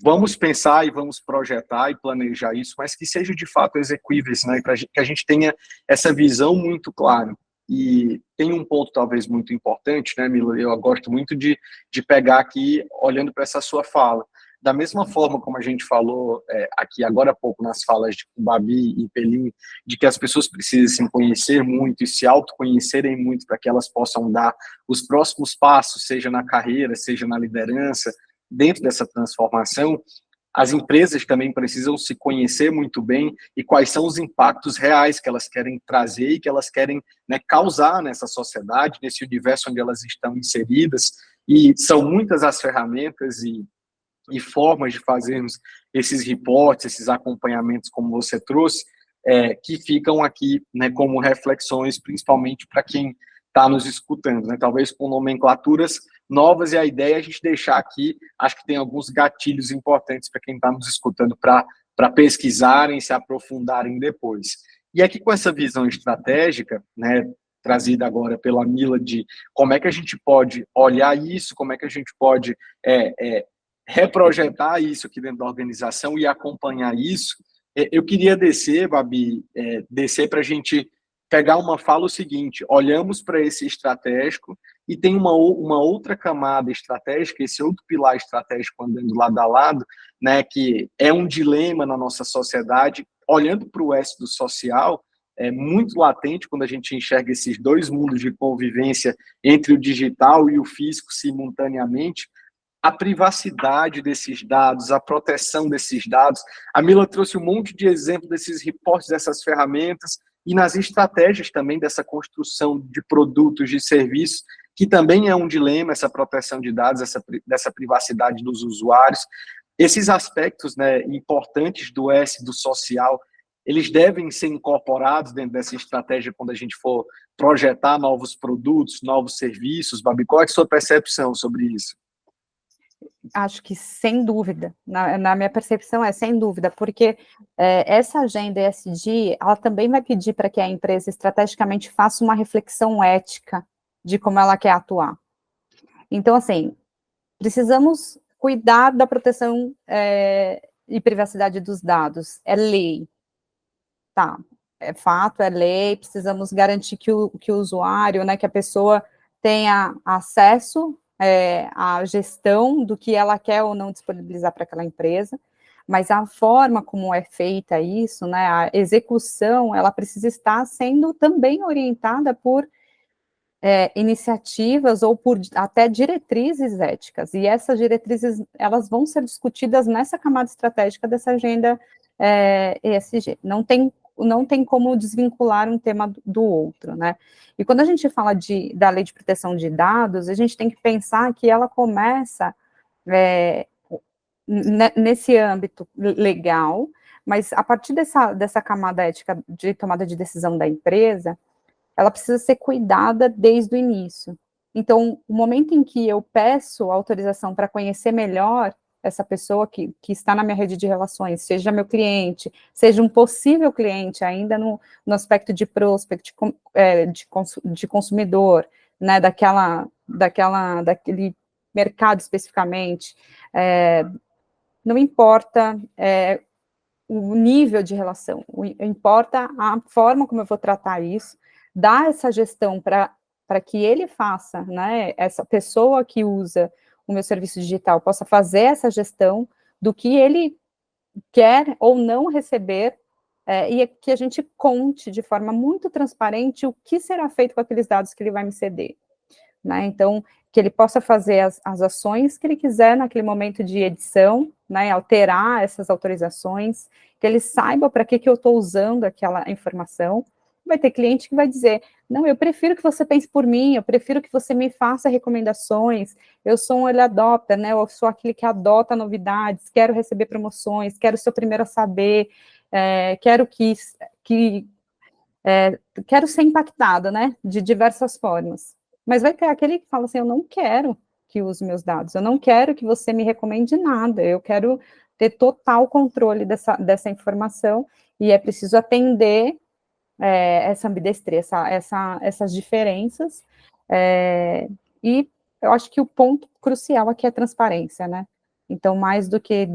vamos pensar e vamos projetar e planejar isso, mas que seja de fato execuíveis, né? Para que a gente tenha essa visão muito clara. E tem um ponto talvez muito importante, né, Mila? Eu gosto muito de pegar aqui, olhando para essa sua fala. Da mesma forma como a gente falou aqui agora há pouco nas falas de Babi e Pelim, de que as pessoas precisam se conhecer muito e se autoconhecerem muito para que elas possam dar os próximos passos, seja na carreira, seja na liderança, dentro dessa transformação, as empresas também precisam se conhecer muito bem e quais são os impactos reais que elas querem trazer e que elas querem, né, causar nessa sociedade, nesse universo onde elas estão inseridas. E são muitas as ferramentas e formas de fazermos esses reportes, esses acompanhamentos, como você trouxe, que ficam aqui, né, como reflexões, principalmente para quem está nos escutando, né? Talvez com nomenclaturas novas, e a ideia é a gente deixar aqui, acho que tem alguns gatilhos importantes para quem está nos escutando para pesquisarem, se aprofundarem depois. E aqui com essa visão estratégica, né, trazida agora pela Mila, de como é que a gente pode olhar isso, como é que a gente pode reprojetar isso aqui dentro da organização e acompanhar isso, eu queria descer, Babi, descer para a gente pegar uma fala o seguinte: olhamos para esse estratégico e tem uma outra camada estratégica, esse outro pilar estratégico andando lado a lado, né, que é um dilema na nossa sociedade, olhando para o S do social, é muito latente quando a gente enxerga esses dois mundos de convivência entre o digital e o físico simultaneamente, a privacidade desses dados, a proteção desses dados. A Mila trouxe um monte de exemplos desses reportes, dessas ferramentas, e nas estratégias também dessa construção de produtos, de serviços, que também é um dilema, essa proteção de dados, dessa privacidade dos usuários. Esses aspectos, né, importantes do S, do social, eles devem ser incorporados dentro dessa estratégia quando a gente for projetar novos produtos, novos serviços. Babi, qual é a sua percepção sobre isso? Acho que sem dúvida, na minha percepção sem dúvida, porque essa agenda ESG, ela também vai pedir para que a empresa estrategicamente faça uma reflexão ética de como ela quer atuar. Então, assim, precisamos cuidar da proteção e privacidade dos dados, é lei, tá, é fato, é lei, precisamos garantir que o usuário, né, que a pessoa tenha acesso a gestão do que ela quer ou não disponibilizar para aquela empresa, mas a forma como é feita isso, né, a execução, ela precisa estar sendo também orientada por iniciativas ou por até diretrizes éticas, e essas diretrizes, elas vão ser discutidas nessa camada estratégica dessa agenda ESG, não tem como desvincular um tema do outro, né? E quando a gente fala da Lei de Proteção de Dados, a gente tem que pensar que ela começa nesse âmbito legal, mas a partir dessa camada ética de tomada de decisão da empresa, ela precisa ser cuidada desde o início. Então, o momento em que eu peço autorização para conhecer melhor essa pessoa que está na minha rede de relações, seja meu cliente, seja um possível cliente, ainda no aspecto de prospect, de consumidor, né, daquele mercado especificamente, não importa o nível de relação, importa a forma como eu vou tratar isso, dar essa gestão para que ele faça, né, essa pessoa que usa o meu serviço digital possa fazer essa gestão do que ele quer ou não receber, e que a gente conte de forma muito transparente o que será feito com aqueles dados que ele vai me ceder, né? Então, que ele possa fazer as ações que ele quiser naquele momento de edição, né, alterar essas autorizações, que ele saiba para que eu estou usando aquela informação. Vai ter cliente que vai dizer, não, eu prefiro que você pense por mim, eu prefiro que você me faça recomendações, eu sou um early adopter, né, eu sou aquele que adota novidades, quero receber promoções, quero ser o primeiro a saber, quero quero ser impactada, né, de diversas formas. Mas vai ter aquele que fala assim, eu não quero, que use meus dados. Eu não quero que você me recomende nada, eu quero ter total controle dessa informação, e é preciso atender essa ambidestria, essas diferenças, e eu acho que o ponto crucial aqui é a transparência, né? Então, mais do que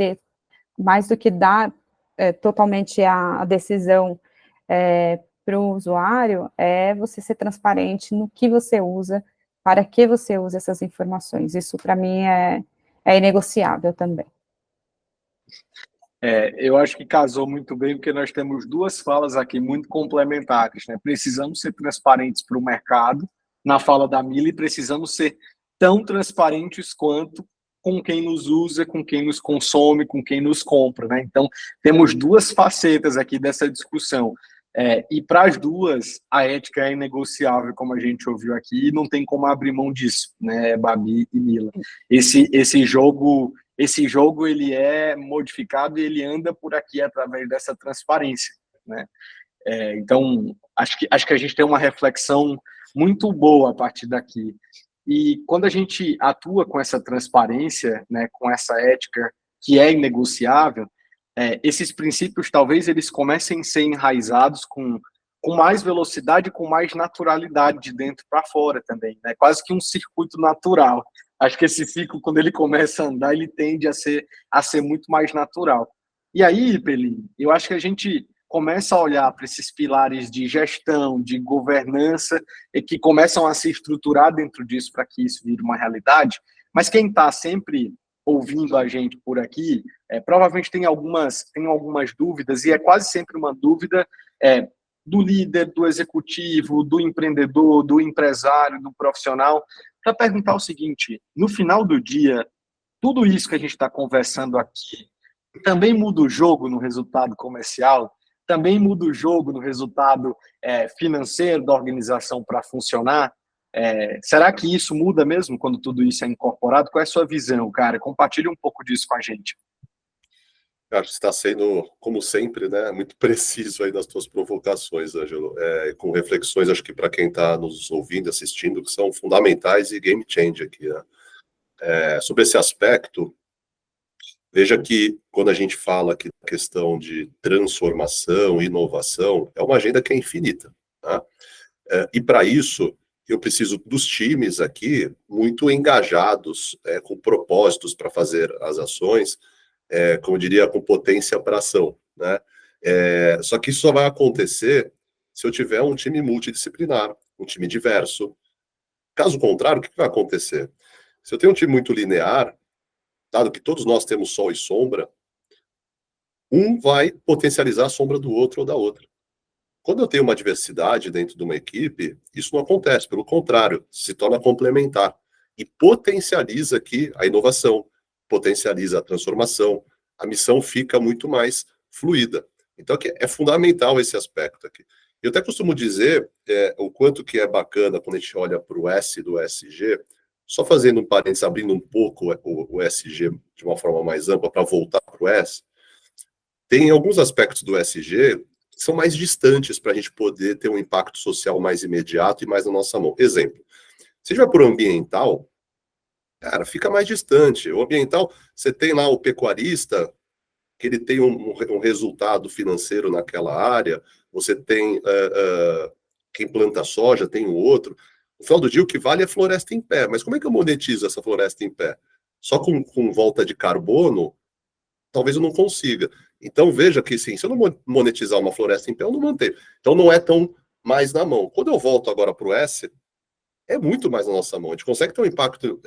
dar totalmente a decisão para o usuário, é você ser transparente no que você usa, para que você usa essas informações. Isso, para mim, é inegociável também. Eu acho que casou muito bem, porque nós temos duas falas aqui muito complementares, né? Precisamos ser transparentes para o mercado, na fala da Mila, e precisamos ser tão transparentes quanto com quem nos usa, com quem nos consome, com quem nos compra, né? Então, temos duas facetas aqui dessa discussão. E para as duas, a ética é inegociável, como a gente ouviu aqui, e não tem como abrir mão disso, né, Babi e Mila? Esse jogo ele é modificado e ele anda por aqui através dessa transparência, né? Então, acho que a gente tem uma reflexão muito boa a partir daqui. E quando a gente atua com essa transparência, né, com essa ética que é inegociável, esses princípios talvez eles comecem a ser enraizados com mais velocidade, com mais naturalidade de dentro para fora também, né? Quase que um circuito natural. Acho que esse ciclo, quando ele começa a andar, ele tende a ser muito mais natural. E aí, Pelim, eu acho que a gente começa a olhar para esses pilares de gestão, de governança, e que começam a se estruturar dentro disso para que isso vire uma realidade, mas quem está sempre ouvindo a gente por aqui, provavelmente tem algumas dúvidas, e é quase sempre uma dúvida do líder, do executivo, do empreendedor, do empresário, do profissional, para perguntar o seguinte: no final do dia, tudo isso que a gente está conversando aqui também muda o jogo no resultado comercial? Também muda o jogo no resultado financeiro da organização para funcionar? Será que isso muda mesmo quando tudo isso é incorporado? Qual é a sua visão, cara? Compartilhe um pouco disso com a gente. Cara, você está sendo, como sempre, né, muito preciso aí nas suas provocações, Ângelo, com reflexões, acho que para quem está nos ouvindo, assistindo, que são fundamentais e game changer aqui, né? Sobre esse aspecto, veja que quando a gente fala aqui da questão de transformação e inovação, é uma agenda que é infinita, tá? E para isso, eu preciso dos times aqui muito engajados, com propósitos para fazer as ações, como eu diria, com potência para ação, né? Só que isso só vai acontecer se eu tiver um time multidisciplinar, um time diverso. Caso contrário, o que vai acontecer? Se eu tenho um time muito linear, dado que todos nós temos sol e sombra, um vai potencializar a sombra do outro ou da outra. Quando eu tenho uma diversidade dentro de uma equipe, isso não acontece, pelo contrário, se torna complementar e potencializa aqui a inovação, potencializa a transformação, a missão fica muito mais fluida. Então, aqui é fundamental esse aspecto aqui. Eu até costumo dizer o quanto que é bacana quando a gente olha para o S do ESG, só fazendo um parênteses, abrindo um pouco o ESG de uma forma mais ampla para voltar para o S, tem alguns aspectos do ESG que são mais distantes para a gente poder ter um impacto social mais imediato e mais na nossa mão. Exemplo, se tiver por ambiental, cara, fica mais distante. O ambiental, você tem lá o pecuarista, que ele tem um resultado financeiro naquela área, você tem quem planta soja, tem o outro. No final do dia, o que vale é a floresta em pé. Mas como é que eu monetizo essa floresta em pé? Só com volta de carbono, talvez eu não consiga. Então, veja que, sim, se eu não monetizar uma floresta em pé, eu não mantenho. Então, não é tão mais na mão. Quando eu volto agora para o S, é muito mais na nossa mão. A gente consegue ter um impacto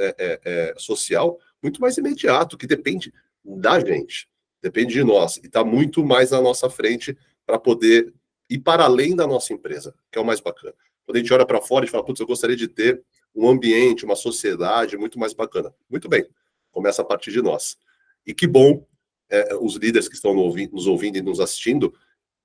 social muito mais imediato, que depende da gente, depende de nós, e está muito mais na nossa frente para poder ir para além da nossa empresa, que é o mais bacana. Quando a gente olha para fora e fala, putz, eu gostaria de ter um ambiente, uma sociedade muito mais bacana. Muito bem, começa a partir de nós. E que bom, os líderes que estão nos ouvindo e nos assistindo,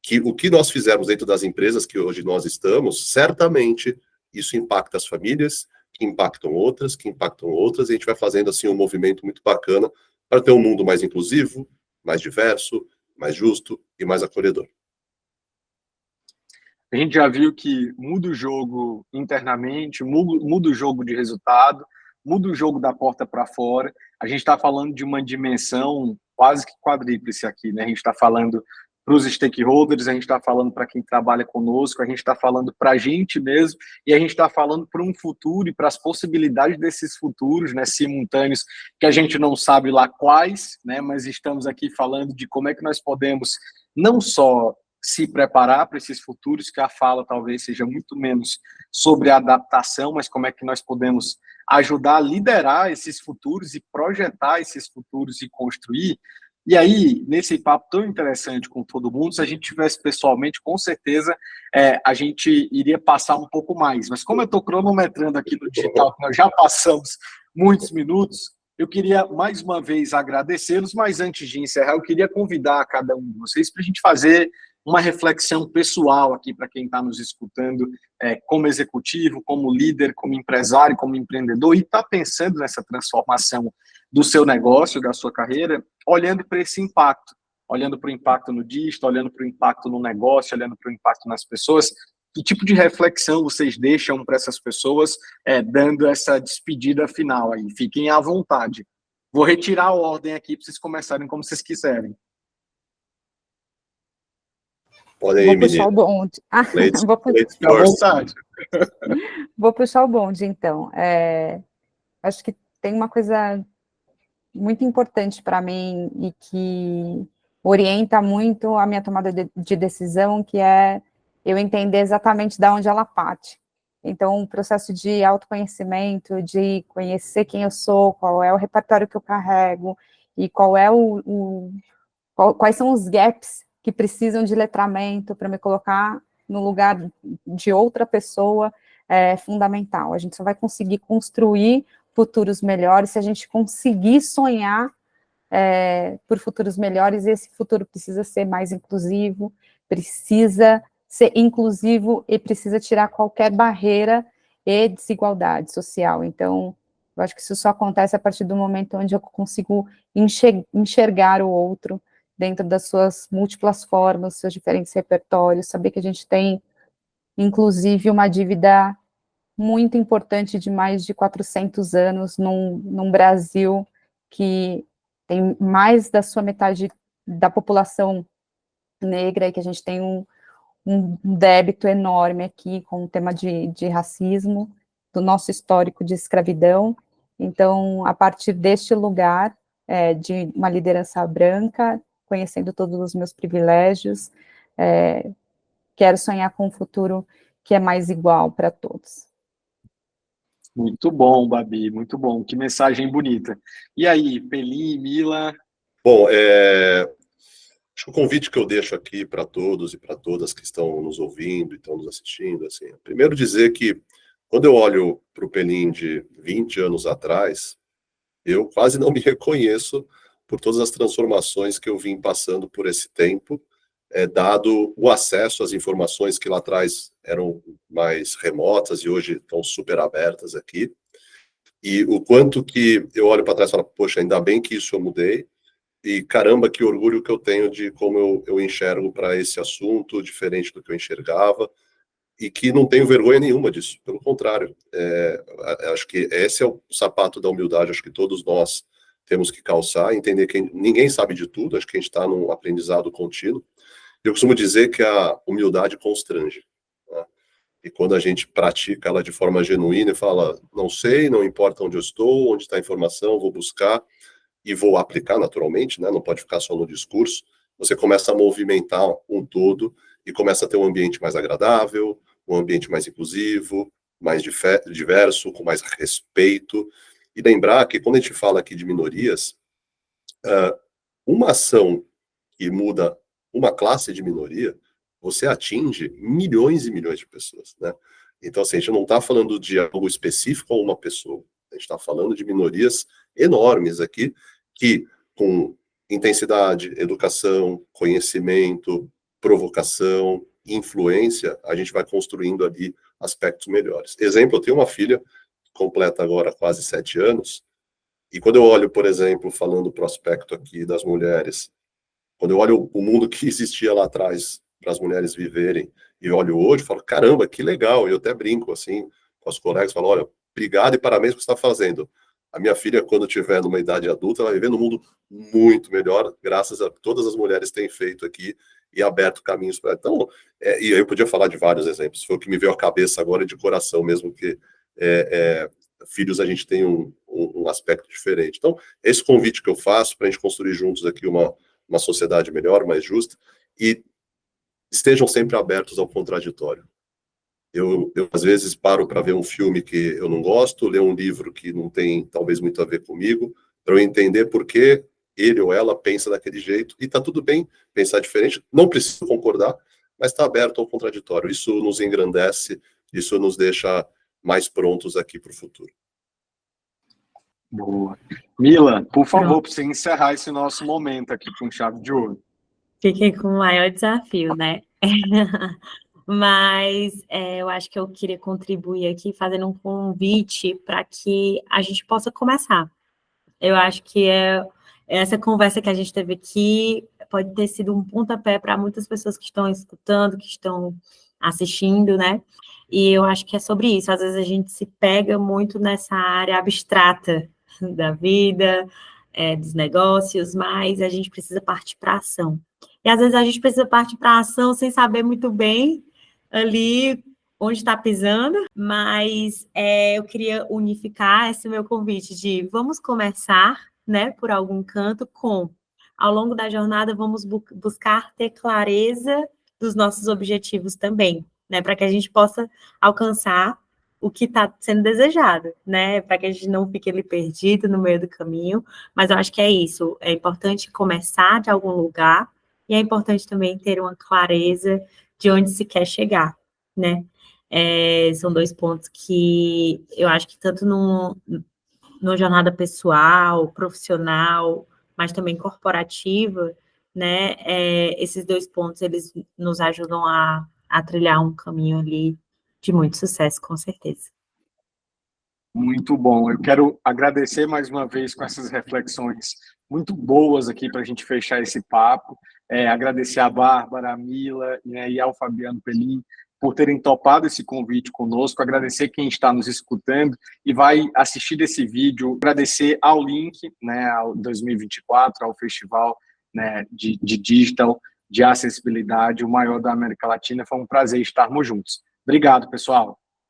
que o que nós fizermos dentro das empresas que hoje nós estamos, certamente isso impacta as famílias, que impactam outras, e a gente vai fazendo assim um movimento muito bacana para ter um mundo mais inclusivo, mais diverso, mais justo e mais acolhedor. A gente já viu que muda o jogo internamente, muda o jogo de resultado, muda o jogo da porta para fora. A gente está falando de uma dimensão quase que quadríplice aqui, né? A gente está falando para os stakeholders, a gente está falando para quem trabalha conosco, a gente está falando para a gente mesmo, e a gente está falando para um futuro e para as possibilidades desses futuros, né, simultâneos, que a gente não sabe lá quais, né, mas estamos aqui falando de como é que nós podemos não só se preparar para esses futuros, que a fala talvez seja muito menos sobre a adaptação, mas como é que nós podemos ajudar a liderar esses futuros e projetar esses futuros e construir. E aí, nesse papo tão interessante com todo mundo, se a gente tivesse pessoalmente, com certeza, a gente iria passar um pouco mais. Mas como eu estou cronometrando aqui no digital, nós já passamos muitos minutos, eu queria mais uma vez agradecê-los, mas antes de encerrar, eu queria convidar cada um de vocês para a gente fazer uma reflexão pessoal aqui para quem está nos escutando, como executivo, como líder, como empresário, como empreendedor, e está pensando nessa transformação do seu negócio, da sua carreira, olhando para esse impacto, olhando para o impacto no digital, olhando para o impacto no negócio, olhando para o impacto nas pessoas. Que tipo de reflexão vocês deixam para essas pessoas, dando essa despedida final aí? Fiquem à vontade. Vou retirar a ordem aqui para vocês começarem como vocês quiserem. Podem ir, puxar o bonde. Fique à vontade. Vou puxar o bonde, então. Acho que tem uma coisa muito importante para mim e que orienta muito a minha tomada de decisão, que é eu entender exatamente de onde ela parte. Então, um processo de autoconhecimento, de conhecer quem eu sou, qual é o repertório que eu carrego e qual é quais são os gaps que precisam de letramento para me colocar no lugar de outra pessoa, é fundamental. A gente só vai conseguir construir futuros melhores se a gente conseguir sonhar por futuros melhores, e esse futuro precisa ser mais inclusivo, precisa ser inclusivo e precisa tirar qualquer barreira e desigualdade social. Então, eu acho que isso só acontece a partir do momento onde eu consigo enxergar o outro dentro das suas múltiplas formas, seus diferentes repertórios, saber que a gente tem, inclusive, uma dívida muito importante de mais de 400 anos num Brasil que tem mais da sua metade da população negra, e que a gente tem um débito enorme aqui com o tema de racismo, do nosso histórico de escravidão. Então, a partir deste lugar, de uma liderança branca, conhecendo todos os meus privilégios, quero sonhar com um futuro que é mais igual para todos. Muito bom, Babi, muito bom. Que mensagem bonita. E aí, Pelim, Mila? Bom, acho que o convite que eu deixo aqui para todos e para todas que estão nos ouvindo e estão nos assistindo, assim, primeiro dizer que quando eu olho para o Pelim de 20 anos atrás, eu quase não me reconheço por todas as transformações que eu vim passando por esse tempo, dado o acesso às informações que lá atrás eram mais remotas e hoje estão super abertas aqui, e o quanto que eu olho para trás e falo, poxa, ainda bem que isso eu mudei, e caramba, que orgulho que eu tenho de como eu enxergo para esse assunto, diferente do que eu enxergava, e que não tenho vergonha nenhuma disso, pelo contrário. Acho que esse é o sapato da humildade, acho que todos nós temos que calçar, entender que ninguém sabe de tudo, acho que a gente está num aprendizado contínuo. Eu costumo dizer que a humildade constrange, né? E quando a gente pratica ela de forma genuína e fala, não sei, não importa onde eu estou, onde está a informação, vou buscar e vou aplicar naturalmente, né? Não pode ficar só no discurso, você começa a movimentar um todo e começa a ter um ambiente mais agradável, um ambiente mais inclusivo, mais diverso, com mais respeito. E lembrar que quando a gente fala aqui de minorias, uma ação que muda uma classe de minoria, você atinge milhões e milhões de pessoas, né? Então, assim, a gente não está falando de algo específico a uma pessoa, a gente está falando de minorias enormes aqui, que com intensidade, educação, conhecimento, provocação, influência, a gente vai construindo ali aspectos melhores. Exemplo, eu tenho uma filha que completa agora quase 7 anos, e quando eu olho, por exemplo, falando para o aspecto aqui das mulheres, quando eu olho o mundo que existia lá atrás para as mulheres viverem, e olho hoje, falo, caramba, que legal, eu até brinco assim com os colegas, falo, olha, obrigado e parabéns por que você está fazendo. A minha filha, quando tiver numa idade adulta, vai viver num mundo muito melhor, graças a todas as mulheres que têm feito aqui e aberto caminhos para... Então, e eu podia falar de vários exemplos, foi o que me veio à cabeça agora de coração mesmo, que filhos a gente tem um aspecto diferente. Então, esse convite que eu faço para a gente construir juntos aqui uma sociedade melhor, mais justa, e estejam sempre abertos ao contraditório. Eu às vezes paro para ver um filme que eu não gosto, ler um livro que não tem talvez muito a ver comigo, para eu entender por que ele ou ela pensa daquele jeito, e está tudo bem pensar diferente, não preciso concordar, mas está aberto ao contraditório. Isso nos engrandece, isso nos deixa mais prontos aqui para o futuro. Boa. Mila, por favor, para você encerrar esse nosso momento aqui com chave de ouro. Fiquei com o maior desafio, né? Mas eu acho que eu queria contribuir aqui fazendo um convite para que a gente possa começar. Eu acho que essa conversa que a gente teve aqui pode ter sido um pontapé para muitas pessoas que estão escutando, que estão assistindo, né? E eu acho que é sobre isso. Às vezes a gente se pega muito nessa área abstrata da vida, dos negócios, mas a gente precisa partir para a ação. E às vezes a gente precisa partir para a ação sem saber muito bem ali onde está pisando, mas eu queria unificar esse meu convite de vamos começar, né, por algum canto ao longo da jornada, vamos buscar ter clareza dos nossos objetivos também, né, para que a gente possa alcançar o que está sendo desejado, né, para que a gente não fique ali perdido no meio do caminho, mas eu acho que é isso, é importante começar de algum lugar, e é importante também ter uma clareza de onde se quer chegar, né? São dois pontos que eu acho que tanto numa jornada pessoal, profissional, mas também corporativa, né? Esses dois pontos, eles nos ajudam a trilhar um caminho ali de muito sucesso, com certeza. Muito bom. Eu quero agradecer mais uma vez com essas reflexões muito boas aqui para a gente fechar esse papo. Agradecer a Bárbara, a Mila, né, e ao Fabiano Pelim por terem topado esse convite conosco. Agradecer quem está nos escutando e vai assistir esse vídeo. Agradecer ao Link, né, ao 2024, ao Festival, né, de Digital, de Acessibilidade, o maior da América Latina. Foi um prazer estarmos juntos. Obrigado, pessoal.